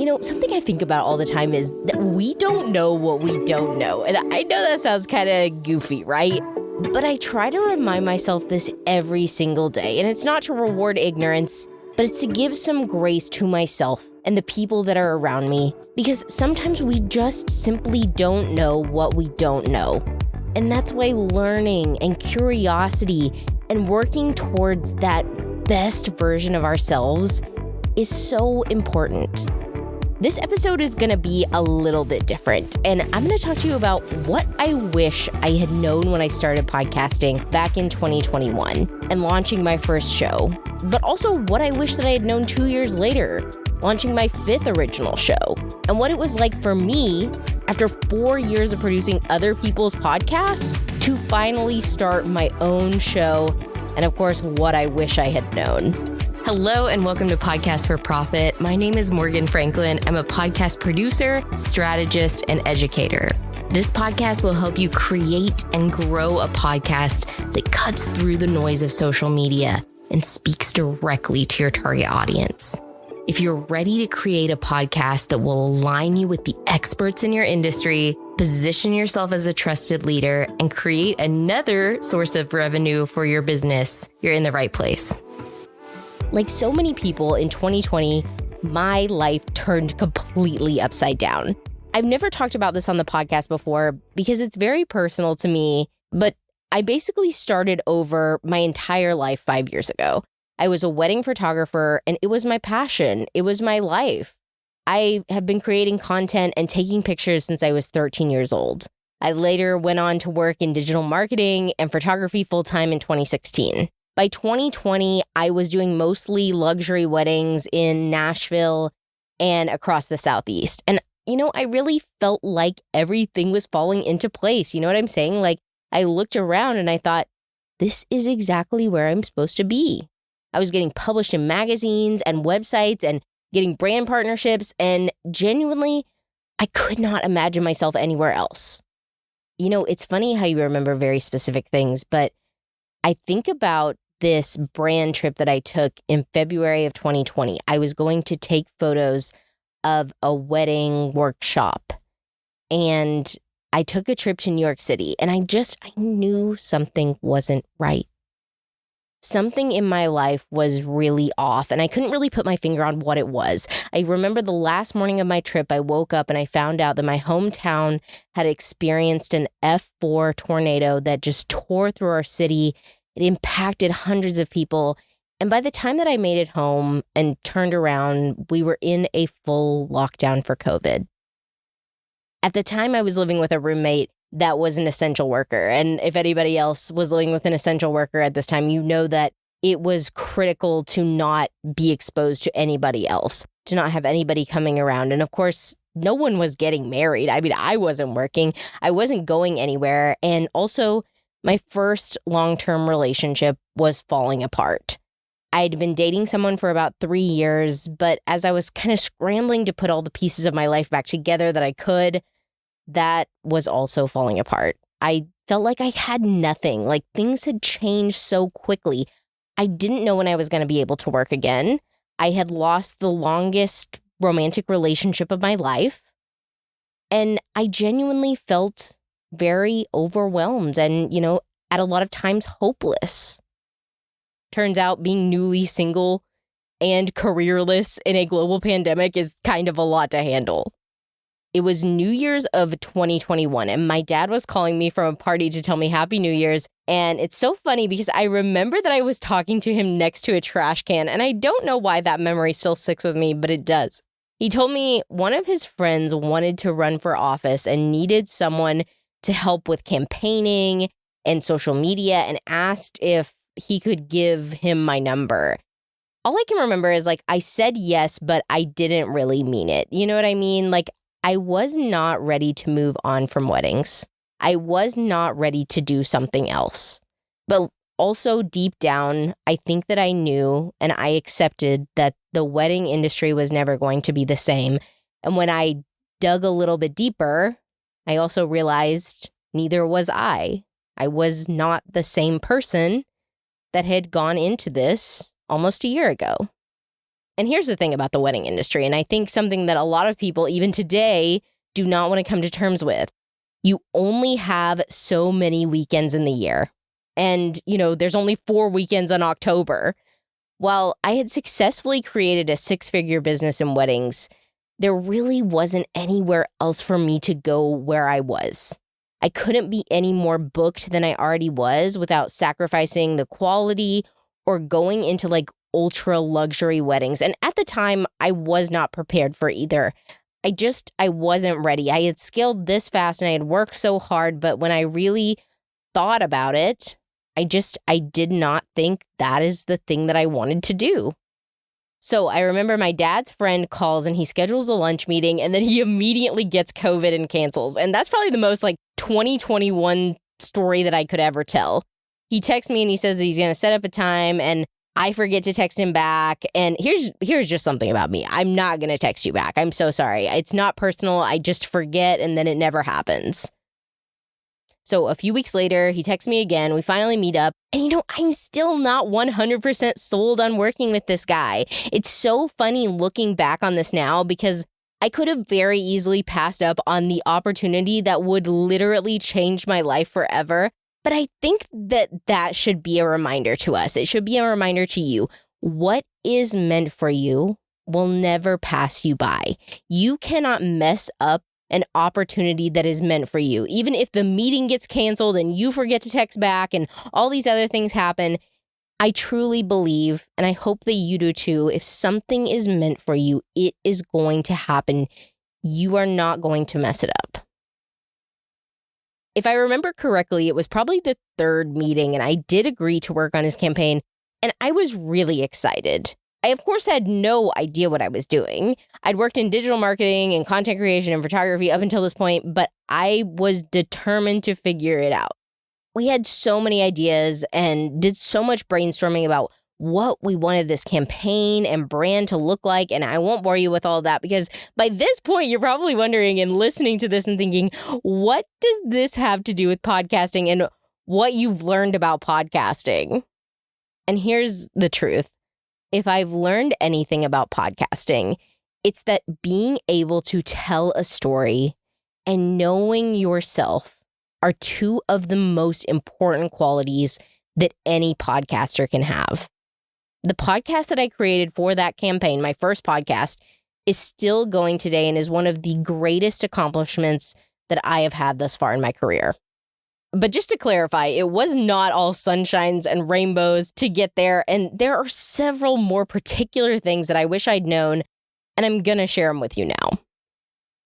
Something I think about all the time is that we don't know what we don't know. And I know that sounds kind of goofy, right? But I try to remind myself this every single day. And it's not to reward ignorance, but it's to give some grace to myself and the people that are around me. Because sometimes we just simply don't know what we don't know. And that's why learning and curiosity and working towards that best version of ourselves is so important. This episode is going to be a little bit different, and I'm going to talk to you about what I wish I had known when I started podcasting back in 2021 and launching my first show, but also what I wish that I had known 2 years later, launching my 5th original show, and what it was like for me after 4 years of producing other people's podcasts to finally start my own show, and of course, what I wish I had known. Hello and welcome to Podcast for Profit. My name is Morgan Franklin. I'm a podcast producer, strategist, and educator. This podcast will help you create and grow a podcast that cuts through the noise of social media and speaks directly to your target audience. If you're ready to create a podcast that will align you with the experts in your industry, position yourself as a trusted leader, and create another source of revenue for your business, you're in the right place. Like so many people in 2020, my life turned completely upside down. I've never talked about this on the podcast before because it's very personal to me, but I basically started over my entire life 5 years ago. I was a wedding photographer and it was my passion. It was my life. I have been creating content and taking pictures since I was 13 years old. I later went on to work in digital marketing and photography full-time in 2016. By 2020, I was doing mostly luxury weddings in Nashville and across the Southeast. And, I really felt like everything was falling into place. You know what I'm saying? Like, I looked around and I thought, this is exactly where I'm supposed to be. I was getting published in magazines and websites and getting brand partnerships. And genuinely, I could not imagine myself anywhere else. It's funny how you remember very specific things, but I think about this brand trip that I took in February of 2020. I was going to take photos of a wedding workshop, and I took a trip to New York City, and I knew something wasn't right. Something in my life was really off, and I couldn't really put my finger on what it was. I remember the last morning of my trip, I woke up and I found out that my hometown had experienced an F4 tornado that just tore through our city. It impacted hundreds of people. And by the time that I made it home and turned around, we were in a full lockdown for COVID. At the time, I was living with a roommate that was an essential worker. And if anybody else was living with an essential worker at this time, you know that it was critical to not be exposed to anybody else, to not have anybody coming around. And of course, no one was getting married. I mean, I wasn't working. I wasn't going anywhere. And also, my first long-term relationship was falling apart. I'd been dating someone for about 3 years, but as I was kind of scrambling to put all the pieces of my life back together that I could, that was also falling apart. I felt like I had nothing, like things had changed so quickly. I didn't know when I was going to be able to work again. I had lost the longest romantic relationship of my life, and I genuinely felt very overwhelmed and, at a lot of times hopeless. Turns out being newly single and careerless in a global pandemic is kind of a lot to handle. It was New Year's of 2021, and my dad was calling me from a party to tell me Happy New Year's. And it's so funny because I remember that I was talking to him next to a trash can, and I don't know why that memory still sticks with me, but it does. He told me one of his friends wanted to run for office and needed someone to help with campaigning and social media and asked if he could give him my number. All I can remember is I said yes, but I didn't really mean it. You know what I mean? I was not ready to move on from weddings. I was not ready to do something else. But also deep down, I think that I knew and I accepted that the wedding industry was never going to be the same. And when I dug a little bit deeper, I also realized neither was I. I was not the same person that had gone into this almost a year ago. And here's the thing about the wedding industry, and I think something that a lot of people, even today, do not want to come to terms with. You only have so many weekends in the year. And, there's only 4 weekends in October. While I had successfully created a 6-figure business in weddings, there really wasn't anywhere else for me to go where I was. I couldn't be any more booked than I already was without sacrificing the quality or going into ultra luxury weddings. And at the time, I was not prepared for either. I wasn't ready. I had scaled this fast and I had worked so hard, but when I really thought about it, I did not think that is the thing that I wanted to do. So I remember my dad's friend calls and he schedules a lunch meeting and then he immediately gets COVID and cancels. And that's probably the most 2021 story that I could ever tell. He texts me and he says that he's going to set up a time and I forget to text him back. And here's just something about me. I'm not going to text you back. I'm so sorry. It's not personal. I just forget and then it never happens. So a few weeks later, he texts me again. We finally meet up. And I'm still not 100% sold on working with this guy. It's so funny looking back on this now because I could have very easily passed up on the opportunity that would literally change my life forever. But I think that should be a reminder to us. It should be a reminder to you. What is meant for you will never pass you by. You cannot mess up an opportunity that is meant for you. Even if the meeting gets canceled and you forget to text back and all these other things happen, I truly believe, and I hope that you do too, if something is meant for you, it is going to happen. You are not going to mess it up. If I remember correctly, it was probably the 3rd meeting and I did agree to work on his campaign and I was really excited. I, of course, had no idea what I was doing. I'd worked in digital marketing and content creation and photography up until this point, but I was determined to figure it out. We had so many ideas and did so much brainstorming about what we wanted this campaign and brand to look like, and I won't bore you with all that because by this point, you're probably wondering and listening to this and thinking, what does this have to do with podcasting and what you've learned about podcasting? And here's the truth. If I've learned anything about podcasting, it's that being able to tell a story and knowing yourself are 2 of the most important qualities that any podcaster can have. The podcast that I created for that campaign, my first podcast, is still going today and is one of the greatest accomplishments that I have had thus far in my career. But just to clarify, it was not all sunshines and rainbows to get there, and there are several more particular things that I wish I'd known, and I'm gonna share them with you now.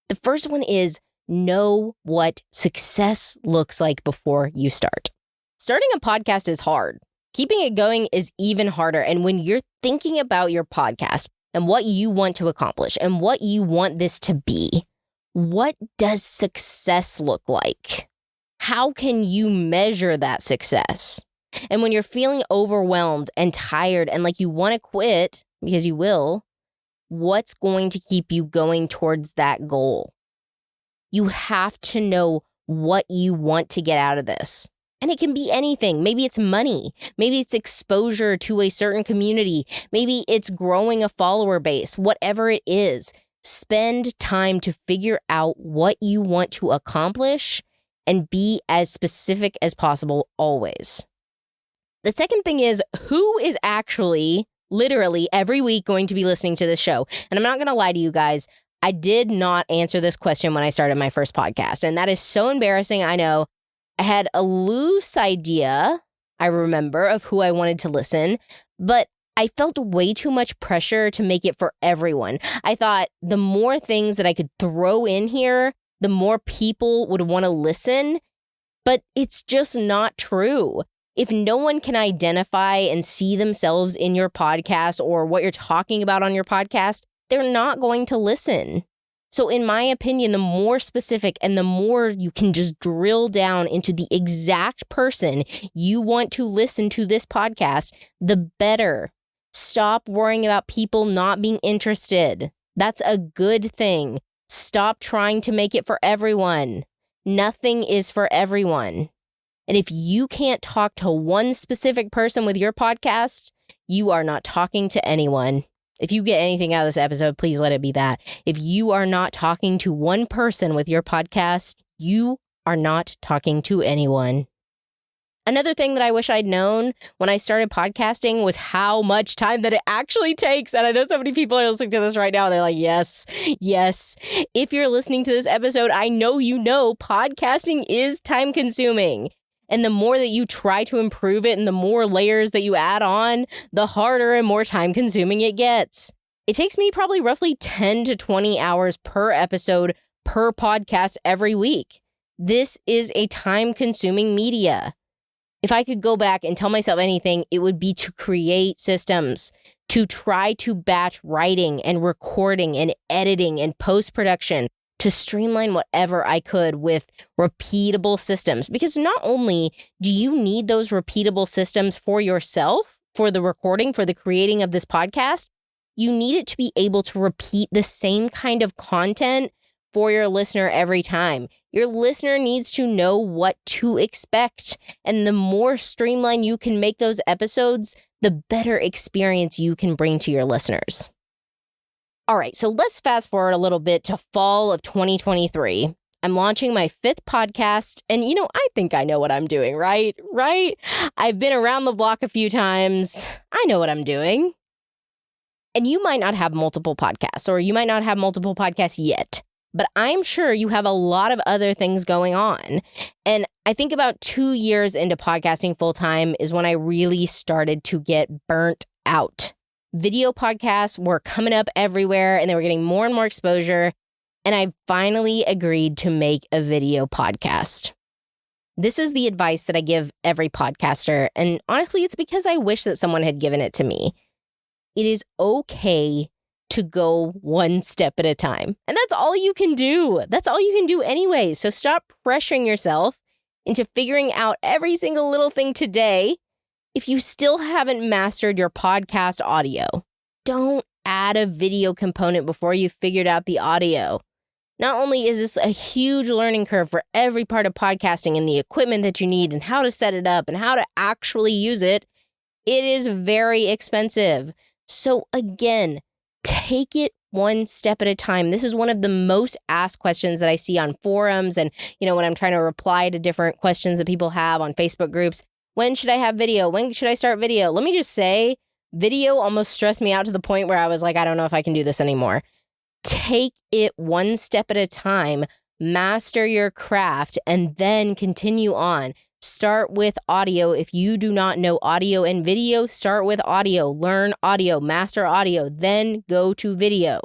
The first one is know what success looks like before you start. Starting a podcast is hard. Keeping it going is even harder, and when you're thinking about your podcast and what you want to accomplish and what you want this to be, what does success look like? How can you measure that success? And when you're feeling overwhelmed and tired and like you want to quit, because you will, what's going to keep you going towards that goal? You have to know what you want to get out of this. And it can be anything. Maybe it's money. Maybe it's exposure to a certain community. Maybe it's growing a follower base. Whatever it is, spend time to figure out what you want to accomplish and be as specific as possible always. The second thing is, who is actually, literally, every week going to be listening to this show? And I'm not going to lie to you guys, I did not answer this question when I started my first podcast. And that is so embarrassing, I know. I had a loose idea, I remember, of who I wanted to listen, but I felt way too much pressure to make it for everyone. I thought the more things that I could throw in here, the more people would want to listen, but it's just not true. If no one can identify and see themselves in your podcast or what you're talking about on your podcast, they're not going to listen. So in my opinion, the more specific and the more you can just drill down into the exact person you want to listen to this podcast, the better. Stop worrying about people not being interested. That's a good thing. Stop trying to make it for everyone. Nothing is for everyone. And if you can't talk to one specific person with your podcast, you are not talking to anyone. If you get anything out of this episode, please let it be that. If you are not talking to one person with your podcast, you are not talking to anyone. Another thing that I wish I'd known when I started podcasting was how much time that it actually takes. And I know so many people are listening to this right now. They're like, yes. If you're listening to this episode, I know you know podcasting is time consuming. And the more that you try to improve it and the more layers that you add on, the harder and more time consuming it gets. It takes me probably roughly 10 to 20 hours per episode per podcast every week. This is a time consuming media. If I could go back and tell myself anything, it would be to create systems, to try to batch writing and recording and editing and post-production, to streamline whatever I could with repeatable systems. Because not only do you need those repeatable systems for yourself, for the recording, for the creating of this podcast, you need it to be able to repeat the same kind of content for your listener every time. Your listener needs to know what to expect. And the more streamlined you can make those episodes, the better experience you can bring to your listeners. All right, so let's fast forward a little bit to fall of 2023. I'm launching my 5th podcast, and I think I know what I'm doing, right? I've been around the block a few times. I know what I'm doing. And you might not have multiple podcasts, or you might not have multiple podcasts yet, but I'm sure you have a lot of other things going on. And I think about 2 years into podcasting full-time is when I really started to get burnt out. Video podcasts were coming up everywhere and they were getting more and more exposure. And I finally agreed to make a video podcast. This is the advice that I give every podcaster. And honestly, it's because I wish that someone had given it to me. It is okay to go one step at a time. And that's all you can do. That's all you can do anyway. So stop pressuring yourself into figuring out every single little thing today. If you still haven't mastered your podcast audio, don't add a video component before you've figured out the audio. Not only is this a huge learning curve for every part of podcasting and the equipment that you need and how to set it up and how to actually use it, it is very expensive. So again, take it one step at a time. This is one of the most asked questions that I see on forums and, when I'm trying to reply to different questions that people have on Facebook groups. When should I have video? When should I start video? Let me just say, video almost stressed me out to the point where I was like, I don't know if I can do this anymore. Take it one step at a time, master your craft, and then continue on. Start with audio. If you do not know audio and video, start with audio. Learn audio, master audio, then go to video.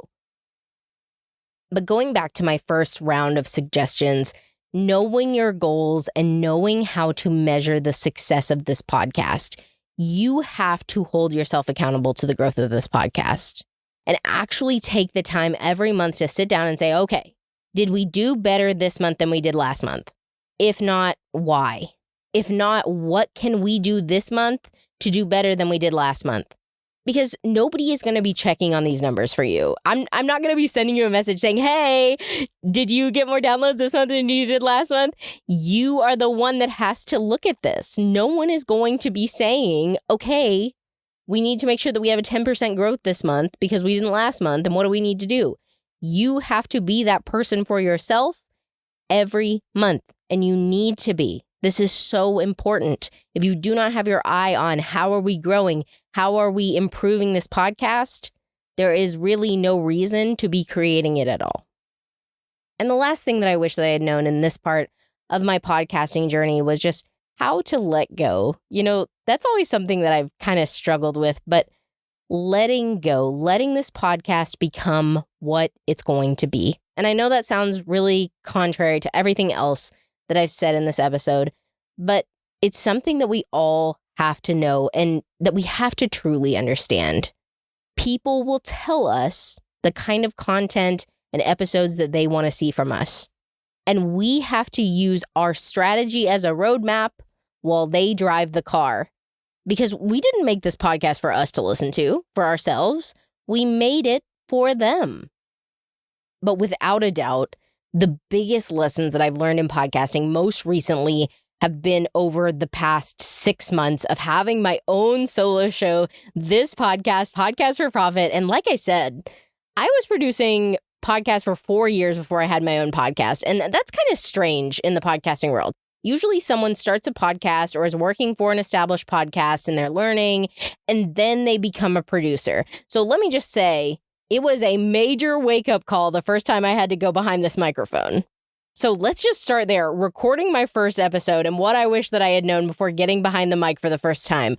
But going back to my first round of suggestions, knowing your goals and knowing how to measure the success of this podcast, you have to hold yourself accountable to the growth of this podcast and actually take the time every month to sit down and say, okay, did we do better this month than we did last month? If not, why? If not, what can we do this month to do better than we did last month? Because nobody is going to be checking on these numbers for you. I'm not going to be sending you a message saying, hey, did you get more downloads this month than you did last month? You are the one that has to look at this. No one is going to be saying, okay, we need to make sure that we have a 10% growth this month because we didn't last month. And what do we need to do? You have to be that person for yourself every month. And you need to be. This is so important. If you do not have your eye on how are we growing, how are we improving this podcast, there is really no reason to be creating it at all. And the last thing that I wish that I had known in this part of my podcasting journey was just how to let go. That's always something that I've kind of struggled with, but letting go, letting this podcast become what it's going to be. And I know that sounds really contrary to everything else that I've said in this episode, but it's something that we all have to know and that we have to truly understand. People will tell us the kind of content and episodes that they want to see from us. And we have to use our strategy as a roadmap while they drive the car. Because we didn't make this podcast for us to listen to, for ourselves. We made it for them. But without a doubt, the biggest lessons that I've learned in podcasting most recently have been over the past 6 months of having my own solo show, this Podcast for Profit. And like I said, I was producing podcasts for 4 years before I had my own podcast. And that's kind of strange in the podcasting world. Usually someone starts a podcast or is working for an established podcast and they're learning, and then they become a producer. So let me just say, it was a major wake-up call the first time I had to go behind this microphone. So let's just start there, recording my first episode and what I wish that I had known before getting behind the mic for the first time.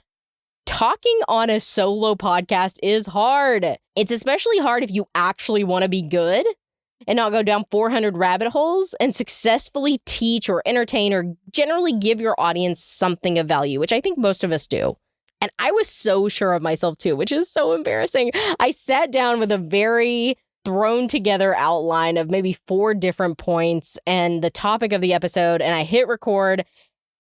Talking on a solo podcast is hard. It's especially hard if you actually want to be good and not go down 400 rabbit holes and successfully teach or entertain or generally give your audience something of value, which I think most of us do. And I was so sure of myself too, which is so embarrassing. I sat down with a very thrown together outline of maybe 4 different points and the topic of the episode, and I hit record,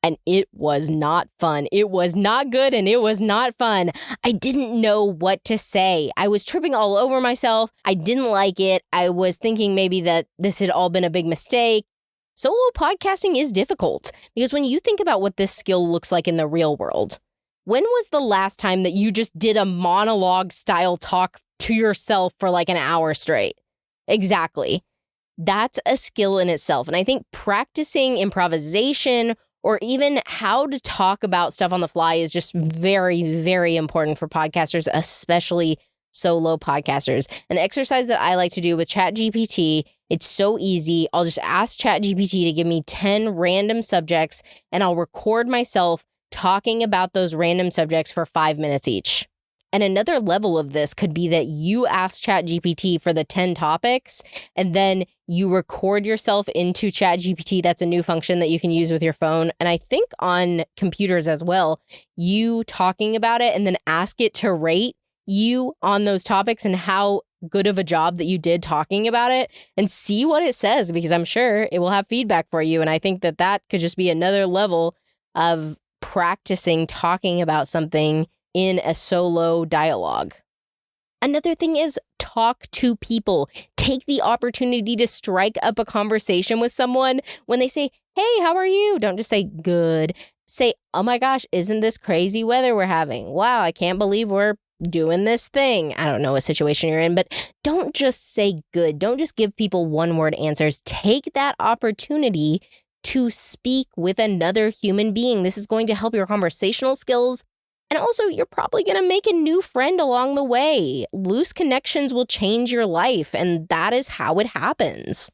and it was not fun. It was not good, and it was not fun. I didn't know what to say. I was tripping all over myself. I didn't like it. I was thinking maybe that this had all been a big mistake. Solo podcasting is difficult because when you think about what this skill looks like in the real world, when was the last time that you just did a monologue style talk to yourself for like an hour straight? Exactly. That's a skill in itself. And I think practicing improvisation or even how to talk about stuff on the fly is just very, very important for podcasters, especially solo podcasters. An exercise that I like to do with ChatGPT, it's so easy. I'll just ask ChatGPT to give me 10 random subjects, and I'll record myself talking about those random subjects for 5 minutes each. And another level of this could be that you ask ChatGPT for the 10 topics, and then you record yourself into ChatGPT. That's a new function that you can use with your phone. And I think on computers as well, you talking about it and then ask it to rate you on those topics and how good of a job that you did talking about it, and see what it says, because I'm sure it will have feedback for you. And I think that that could just be another level of practicing talking about something in a solo dialogue. Another thing is talk to people. Take the opportunity to strike up a conversation with someone. When they say, "Hey, how are you?" Don't just say good. Say, "Oh my gosh, isn't this crazy weather we're having? Wow, I can't believe we're doing this thing." I don't know what situation you're in, but don't just say good. Don't just give people one-word answers. Take that opportunity to speak with another human being. This is going to help your conversational skills. And also, you're probably going to make a new friend along the way. Loose connections will change your life, and that is how it happens.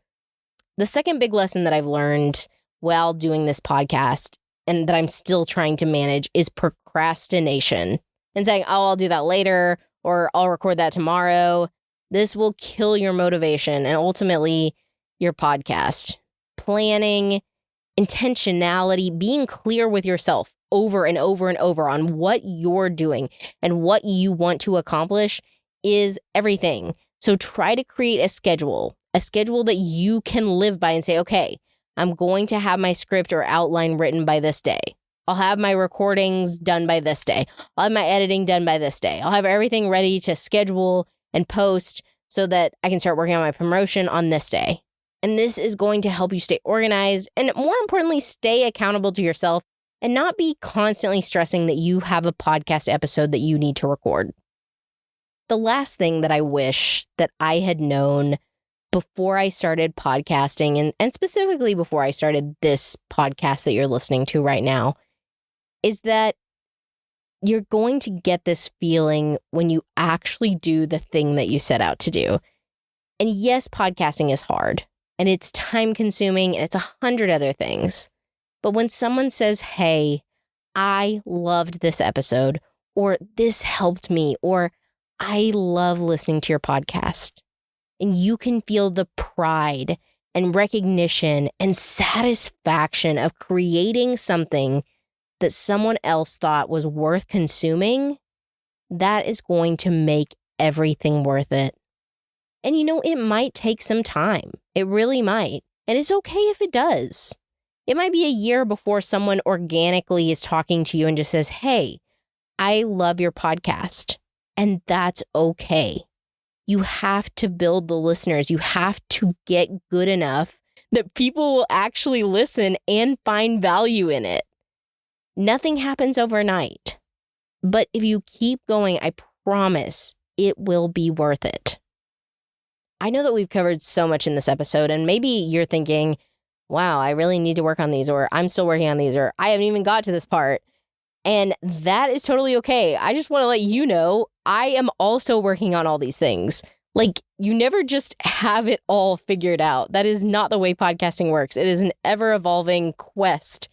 The second big lesson that I've learned while doing this podcast, and that I'm still trying to manage, is procrastination. And saying, "Oh, I'll do that later," or "I'll record that tomorrow." This will kill your motivation and ultimately your podcast. Planning, intentionality, being clear with yourself over and over and over on what you're doing and what you want to accomplish is everything. So try to create a schedule that you can live by and say, "Okay, I'm going to have my script or outline written by this day. I'll have my recordings done by this day. I'll have my editing done by this day. I'll have everything ready to schedule and post so that I can start working on my promotion on this day." And this is going to help you stay organized and, more importantly, stay accountable to yourself and not be constantly stressing that you have a podcast episode that you need to record. The last thing that I wish that I had known before I started podcasting, and specifically before I started this podcast that you're listening to right now, is that you're going to get this feeling when you actually do the thing that you set out to do. And yes, podcasting is hard, and it's time consuming, and it's 100 other things. But when someone says, "Hey, I loved this episode," or "This helped me," or "I love listening to your podcast," and you can feel the pride and recognition and satisfaction of creating something that someone else thought was worth consuming, that is going to make everything worth it. And it might take some time. It really might. And it's okay if it does. It might be a year before someone organically is talking to you and just says, "Hey, I love your podcast." And that's okay. You have to build the listeners. You have to get good enough that people will actually listen and find value in it. Nothing happens overnight, but if you keep going, I promise it will be worth it. I know that we've covered so much in this episode, and maybe you're thinking, wow, I really need to work on these, or I'm still working on these, or I haven't even got to this part. And that is totally okay. I just want to let you know, I am also working on all these things. Like, you never just have it all figured out. That is not the way podcasting works. It is an ever-evolving quest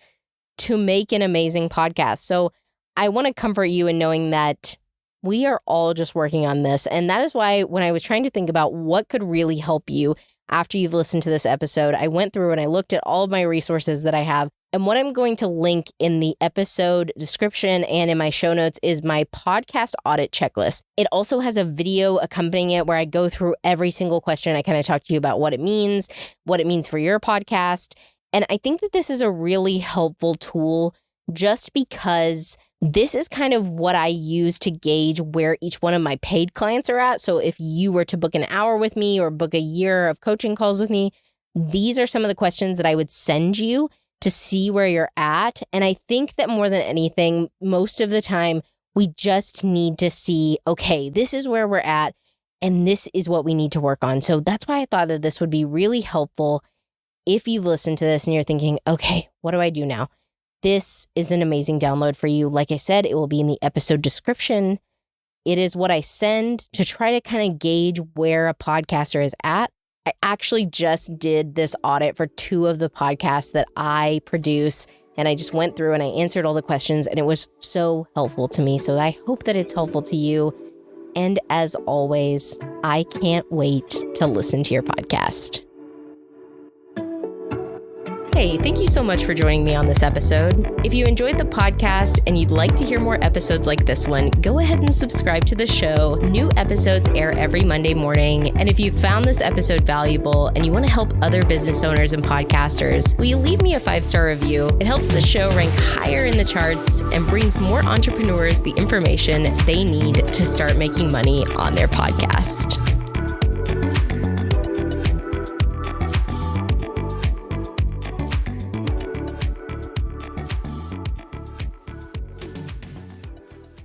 to make an amazing podcast. So I want to comfort you in knowing that we are all just working on this. And that is why when I was trying to think about what could really help you after you've listened to this episode, I went through and I looked at all of my resources that I have. And what I'm going to link in the episode description and in my show notes is my podcast audit checklist. It also has a video accompanying it where I go through every single question. I kind of talk to you about what it means for your podcast. And I think that this is a really helpful tool just because this is kind of what I use to gauge where each one of my paid clients are at. So if you were to book an hour with me or book a year of coaching calls with me, these are some of the questions that I would send you to see where you're at. And I think that more than anything, most of the time, we just need to see, okay, this is where we're at, and this is what we need to work on. So that's why I thought that this would be really helpful if you've listened to this and you're thinking, okay, what do I do now? This is an amazing download for you. Like I said, it will be in the episode description. It is what I send to try to kind of gauge where a podcaster is at. I actually just did this audit for 2 of the podcasts that I produce, and I just went through and I answered all the questions, and it was so helpful to me. So I hope that it's helpful to you. And as always, I can't wait to listen to your podcast. Hey, thank you so much for joining me on this episode. If you enjoyed the podcast and you'd like to hear more episodes like this one, go ahead and subscribe to the show. New episodes air every Monday morning. And if you found this episode valuable and you want to help other business owners and podcasters, will you leave me a 5-star review? It helps the show rank higher in the charts and brings more entrepreneurs the information they need to start making money on their podcast.